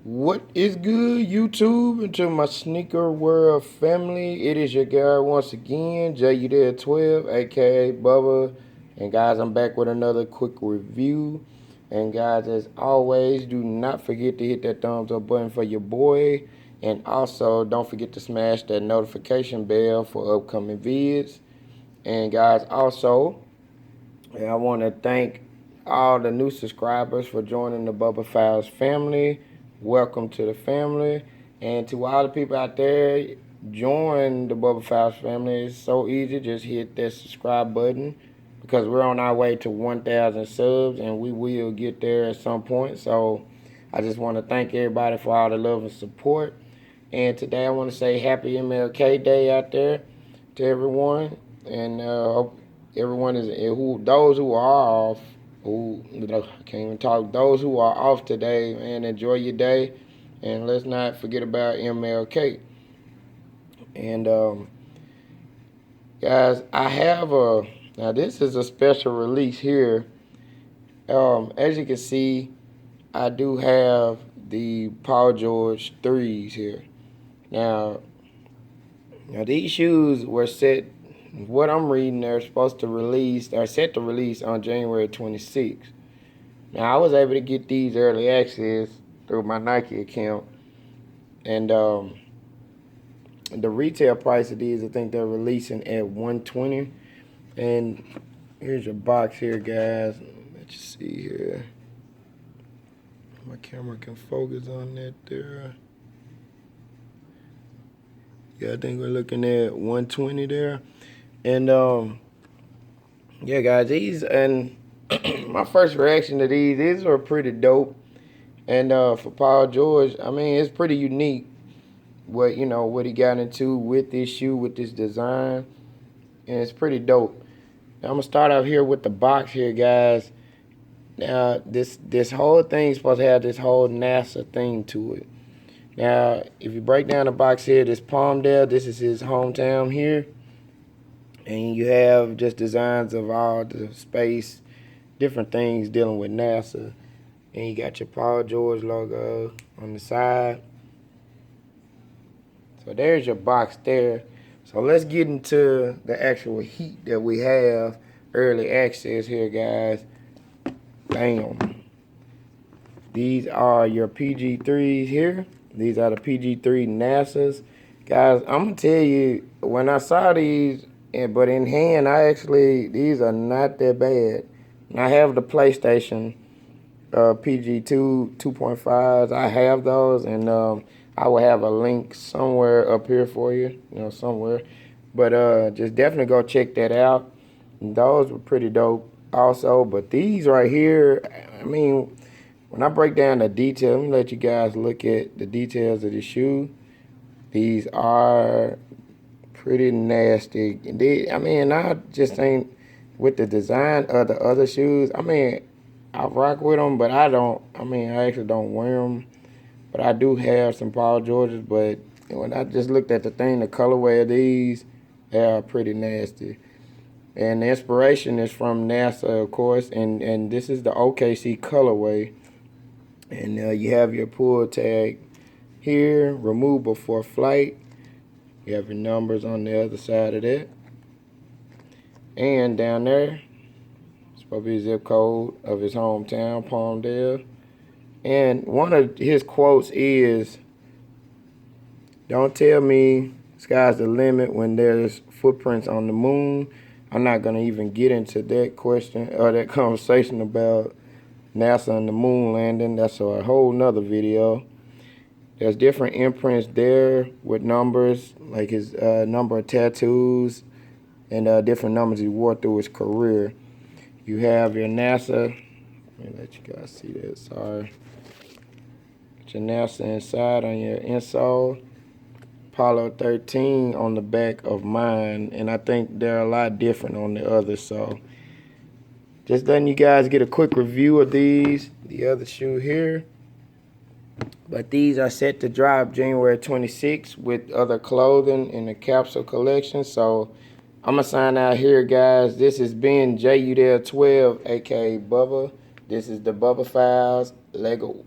What is good, YouTube, and to my sneaker world family? It is your guy once again, Udell 12, aka Bubba. And guys, I'm back with another quick review. And guys, as always, do not forget to hit that thumbs up button for your boy. And also, don't forget to smash that notification bell for upcoming vids. And guys, also, I want to thank all the new subscribers for joining the Bubba Files family. Welcome to the family. And to all the people out there, join the Bubba Files family. It's so easy. Just hit that subscribe button because we're on our way to 1,000 subs and we will get there at some point. So I just want to thank everybody for all the love and support. And today I want to say happy MLK Day out there to everyone. And hope everyone is those who are off, who I can't even talk. Those who are off today, man, enjoy your day, and let's not forget about MLK. And guys, I have now this is a special release here. As you can see, I do have the Paul George 3s here. Now these shoes were set. What I'm reading, they're supposed to release, they're set to release on January 26th. Now, I was able to get these early access through my Nike account. And the retail price of these, I think they're releasing at $120. And here's your box here, guys. Let you see here. My camera can focus on that there. Yeah, I think we're looking at $120 there. And yeah, guys, these, and my first reaction to these are pretty dope. And for Paul George, I mean, it's pretty unique what he got into with this shoe, with this design, and it's pretty dope. Now, I'm gonna start out here with the box here, guys. Now this whole thing's supposed to have this whole NASA thing to it. Now, if you break down the box here, this Palmdale, this is his hometown here. And you have just designs of all the space, different things dealing with NASA. And you got your Paul George logo on the side. So there's your box there. So let's get into the actual heat that we have. Early access here, guys. Bam. These are your PG3s here. These are the PG3 NASAs. Guys, I'm going to tell you, when I saw these, but in hand, these are not that bad. And I have the PlayStation PG2 2.5s. I have those, and I will have a link somewhere up here for you, somewhere. But just definitely go check that out. And those were pretty dope also. But these right here, I mean, when I break down the detail, let me let you guys look at the details of the shoe. These are pretty nasty. I just ain't with the design of the other shoes. I mean, I rock with them, but I actually don't wear them. But I do have some Paul Georges. But when I just looked at the colorway of these, they are pretty nasty. And the inspiration is from NASA, of course, and this is the OKC colorway. And you have your pull tag here, remove before flight. You have your numbers on the other side of that. And down there, it's supposed to be zip code of his hometown, Palmdale. And one of his quotes is, "Don't tell me sky's the limit when there's footprints on the moon." I'm not going to even get into that question or that conversation about NASA and the moon landing. That's a whole nother video. There's different imprints there with numbers, like his number of tattoos and different numbers he wore through his career. You have your NASA. Let me let you guys see that. Sorry. Get your NASA inside on your insole. Apollo 13 on the back of mine, and I think they're a lot different on the others. So just letting you guys get a quick review of these. The other shoe here. But these are set to drop January 26th with other clothing in the capsule collection. So I'm going to sign out here, guys. This has been Udell 12, a.k.a. Bubba. This is the Bubba Files. Lego.